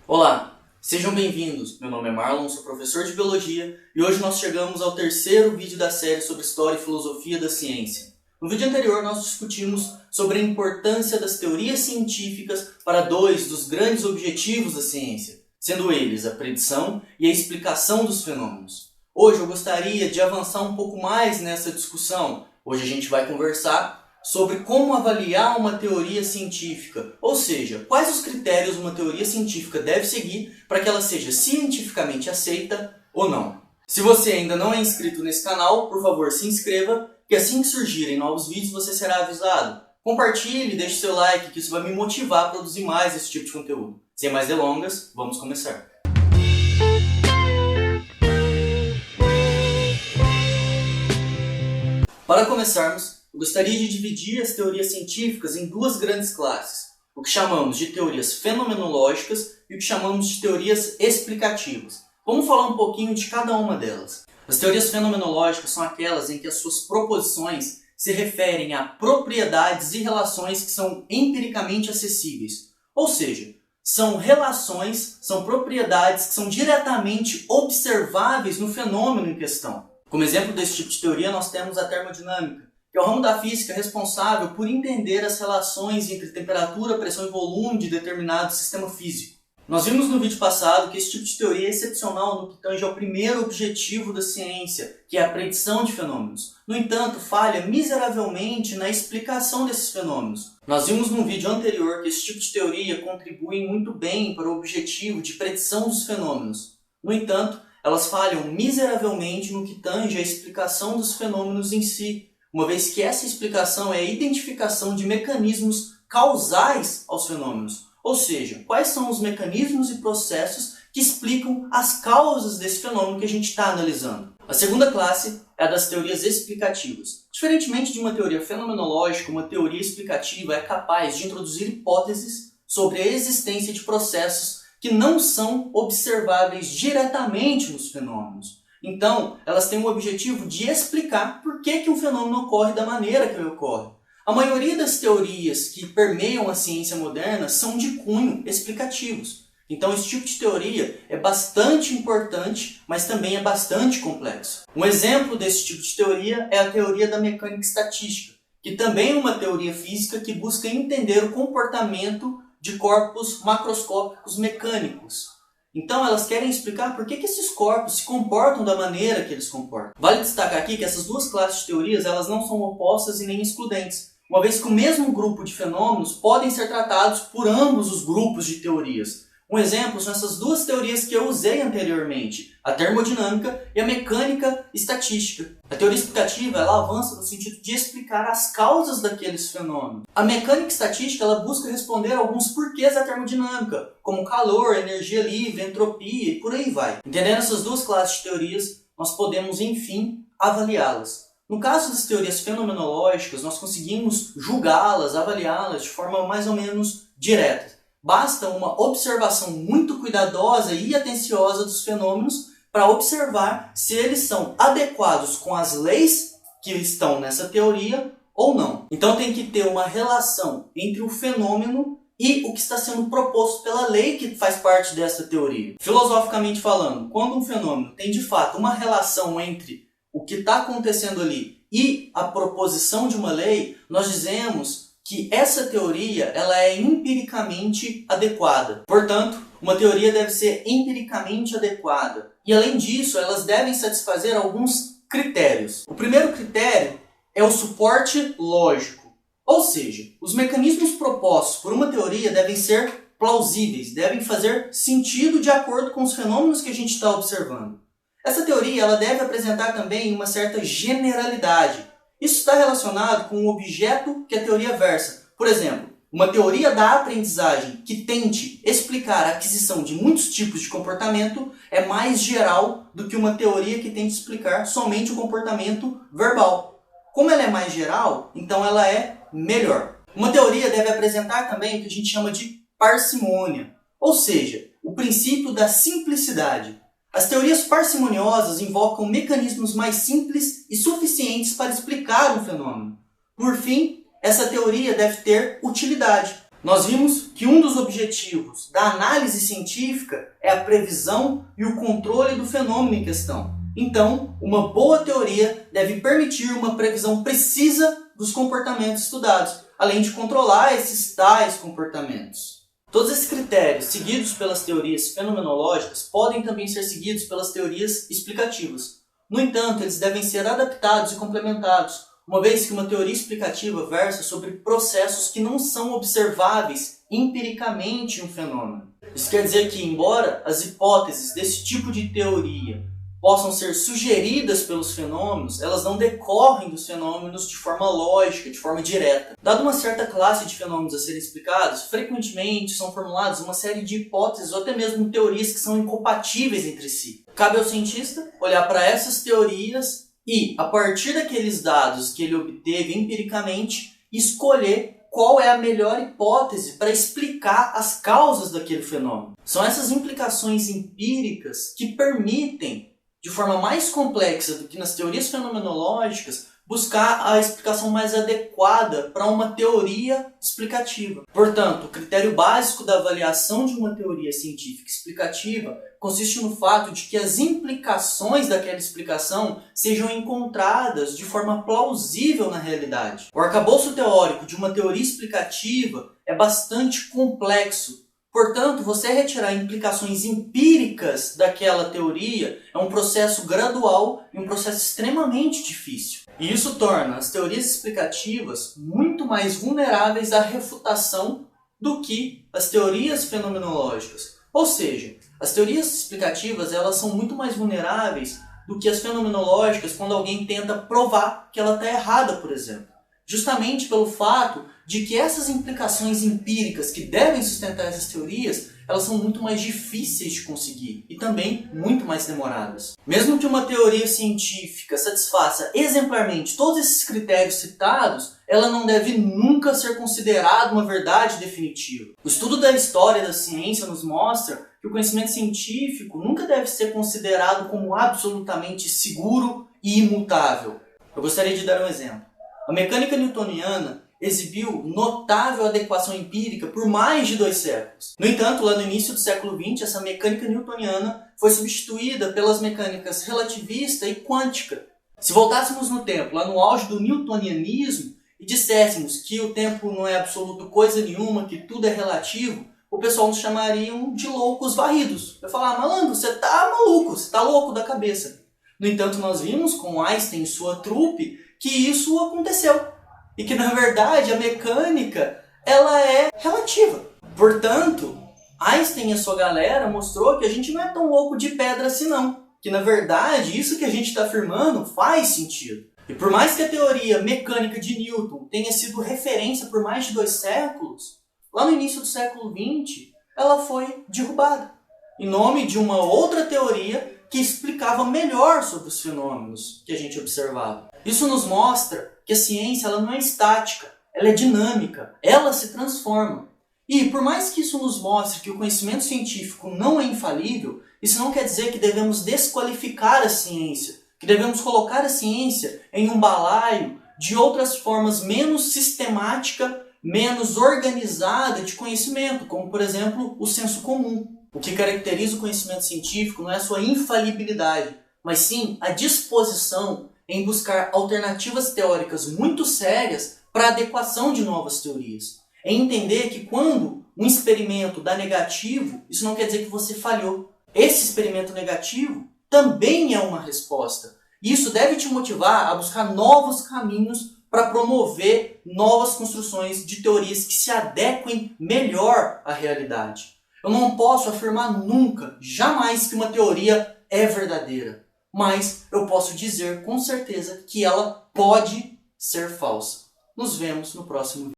Olá, sejam bem-vindos. Meu nome é Marlon, sou professor de Biologia e hoje nós chegamos ao terceiro vídeo da série sobre História e Filosofia da Ciência. No vídeo anterior nós discutimos sobre a importância das teorias científicas para dois dos grandes objetivos da ciência, sendo eles a predição e a explicação dos fenômenos. Hoje eu gostaria de avançar um pouco mais nessa discussão. Hoje a gente vai conversar sobre como avaliar uma teoria científica, ou seja, quais os critérios uma teoria científica deve seguir para que ela seja cientificamente aceita ou não. Se você ainda não é inscrito nesse canal, por favor se inscreva, que assim que surgirem novos vídeos você será avisado. Compartilhe, deixe seu like, que isso vai me motivar a produzir mais esse tipo de conteúdo. Sem mais delongas, vamos começar. Para começarmos, eu gostaria de dividir as teorias científicas em duas grandes classes, o que chamamos de teorias fenomenológicas e o que chamamos de teorias explicativas. Vamos falar um pouquinho de cada uma delas. As teorias fenomenológicas são aquelas em que as suas proposições se referem a propriedades e relações que são empiricamente acessíveis, ou seja, são relações, são propriedades que são diretamente observáveis no fenômeno em questão. Como exemplo desse tipo de teoria nós temos a termodinâmica, que é o ramo da física responsável por entender as relações entre temperatura, pressão e volume de determinado sistema físico. Nós vimos no vídeo passado que esse tipo de teoria é excepcional no que tange ao primeiro objetivo da ciência, que é a predição de fenômenos. No entanto, falha miseravelmente na explicação desses fenômenos. Nós vimos no vídeo anterior que esse tipo de teoria contribui muito bem para o objetivo de predição dos fenômenos. No entanto, elas falham miseravelmente no que tange à explicação dos fenômenos em si, uma vez que essa explicação é a identificação de mecanismos causais aos fenômenos, ou seja, quais são os mecanismos e processos que explicam as causas desse fenômeno que a gente está analisando. A segunda classe é a das teorias explicativas. Diferentemente de uma teoria fenomenológica, uma teoria explicativa é capaz de introduzir hipóteses sobre a existência de processos que não são observáveis diretamente nos fenômenos. Então, elas têm o objetivo de explicar por que um fenômeno ocorre da maneira que ele ocorre. A maioria das teorias que permeiam a ciência moderna são de cunho explicativos. Então, esse tipo de teoria é bastante importante, mas também é bastante complexo. Um exemplo desse tipo de teoria é a teoria da mecânica estatística, que também é uma teoria física que busca entender o comportamento de corpos macroscópicos mecânicos. Então elas querem explicar por que esses corpos se comportam da maneira que eles comportam. Vale destacar aqui que essas duas classes de teorias elas não são opostas e nem excludentes, uma vez que o mesmo grupo de fenômenos podem ser tratados por ambos os grupos de teorias. Um exemplo são essas duas teorias que eu usei anteriormente, a termodinâmica e a mecânica estatística. A teoria explicativa ela avança no sentido de explicar as causas daqueles fenômenos. A mecânica estatística ela busca responder a alguns porquês da termodinâmica, como calor, energia livre, entropia e por aí vai. Entendendo essas duas classes de teorias, nós podemos, enfim, avaliá-las. No caso das teorias fenomenológicas, nós conseguimos julgá-las, avaliá-las de forma mais ou menos direta. Basta uma observação muito cuidadosa e atenciosa dos fenômenos para observar se eles são adequados com as leis que estão nessa teoria ou não. Então tem que ter uma relação entre o fenômeno e o que está sendo proposto pela lei que faz parte dessa teoria. Filosoficamente falando, quando um fenômeno tem de fato uma relação entre o que está acontecendo ali e a proposição de uma lei, nós dizemos que essa teoria ela é empiricamente adequada. Portanto, uma teoria deve ser empiricamente adequada. E além disso, elas devem satisfazer alguns critérios. O primeiro critério é o suporte lógico. Ou seja, os mecanismos propostos por uma teoria devem ser plausíveis, devem fazer sentido de acordo com os fenômenos que a gente está observando. Essa teoria ela deve apresentar também uma certa generalidade. Isso está relacionado com o objeto que a teoria versa. Por exemplo, uma teoria da aprendizagem que tente explicar a aquisição de muitos tipos de comportamento é mais geral do que uma teoria que tente explicar somente o comportamento verbal. Como ela é mais geral, então ela é melhor. Uma teoria deve apresentar também o que a gente chama de parcimônia, ou seja, o princípio da simplicidade. As teorias parcimoniosas invocam mecanismos mais simples e suficientes para explicar um fenômeno. Por fim, essa teoria deve ter utilidade. Nós vimos que um dos objetivos da análise científica é a previsão e o controle do fenômeno em questão. Então, uma boa teoria deve permitir uma previsão precisa dos comportamentos estudados, além de controlar esses tais comportamentos. Todos esses critérios seguidos pelas teorias fenomenológicas podem também ser seguidos pelas teorias explicativas. No entanto, eles devem ser adaptados e complementados, uma vez que uma teoria explicativa versa sobre processos que não são observáveis empiricamente em um fenômeno. Isso quer dizer que, embora as hipóteses desse tipo de teoria possam ser sugeridas pelos fenômenos, elas não decorrem dos fenômenos de forma lógica, de forma direta. Dada uma certa classe de fenômenos a serem explicados, frequentemente são formuladas uma série de hipóteses ou até mesmo teorias que são incompatíveis entre si. Cabe ao cientista olhar para essas teorias e, a partir daqueles dados que ele obteve empiricamente, escolher qual é a melhor hipótese para explicar as causas daquele fenômeno. São essas implicações empíricas que permitem, de forma mais complexa do que nas teorias fenomenológicas, buscar a explicação mais adequada para uma teoria explicativa. Portanto, o critério básico da avaliação de uma teoria científica explicativa consiste no fato de que as implicações daquela explicação sejam encontradas de forma plausível na realidade. O arcabouço teórico de uma teoria explicativa é bastante complexo. Portanto, você retirar implicações empíricas daquela teoria é um processo gradual e um processo extremamente difícil. E isso torna as teorias explicativas muito mais vulneráveis à refutação do que as teorias fenomenológicas. Ou seja, as teorias explicativas elas são muito mais vulneráveis do que as fenomenológicas quando alguém tenta provar que ela está errada, por exemplo. Justamente pelo fato de que essas implicações empíricas que devem sustentar essas teorias, elas são muito mais difíceis de conseguir e também muito mais demoradas. Mesmo que uma teoria científica satisfaça exemplarmente todos esses critérios citados, ela não deve nunca ser considerada uma verdade definitiva. O estudo da história da ciência nos mostra que o conhecimento científico nunca deve ser considerado como absolutamente seguro e imutável. Eu gostaria de dar um exemplo. A mecânica newtoniana exibiu notável adequação empírica por mais de 2 séculos. No entanto, lá no início do século XX, essa mecânica newtoniana foi substituída pelas mecânicas relativista e quântica. Se voltássemos no tempo, lá no auge do newtonianismo, e disséssemos que o tempo não é absoluto coisa nenhuma, que tudo é relativo, o pessoal nos chamariam de loucos varridos. Eu falar, malandro, você tá maluco, você tá louco da cabeça. No entanto, nós vimos com Einstein e sua trupe que isso aconteceu. E que, na verdade, a mecânica ela é relativa. Portanto, Einstein e a sua galera mostrou que a gente não é tão louco de pedra assim não. Que, na verdade, isso que a gente está afirmando faz sentido. E por mais que a teoria mecânica de Newton tenha sido referência por mais de 2 séculos, lá no início do século XX, ela foi derrubada. Em nome de uma outra teoria que explicava melhor sobre os fenômenos que a gente observava. Isso nos mostra que a ciência ela não é estática, ela é dinâmica, ela se transforma. E por mais que isso nos mostre que o conhecimento científico não é infalível, isso não quer dizer que devemos desqualificar a ciência, que devemos colocar a ciência em um balaio de outras formas menos sistemática, menos organizada de conhecimento, como por exemplo o senso comum. O que caracteriza o conhecimento científico não é a sua infalibilidade, mas sim a disposição em buscar alternativas teóricas muito sérias para a adequação de novas teorias. É entender que quando um experimento dá negativo, isso não quer dizer que você falhou. Esse experimento negativo também é uma resposta. Isso deve te motivar a buscar novos caminhos para promover novas construções de teorias que se adequem melhor à realidade. Eu não posso afirmar nunca, jamais, que uma teoria é verdadeira. Mas eu posso dizer com certeza que ela pode ser falsa. Nos vemos no próximo vídeo.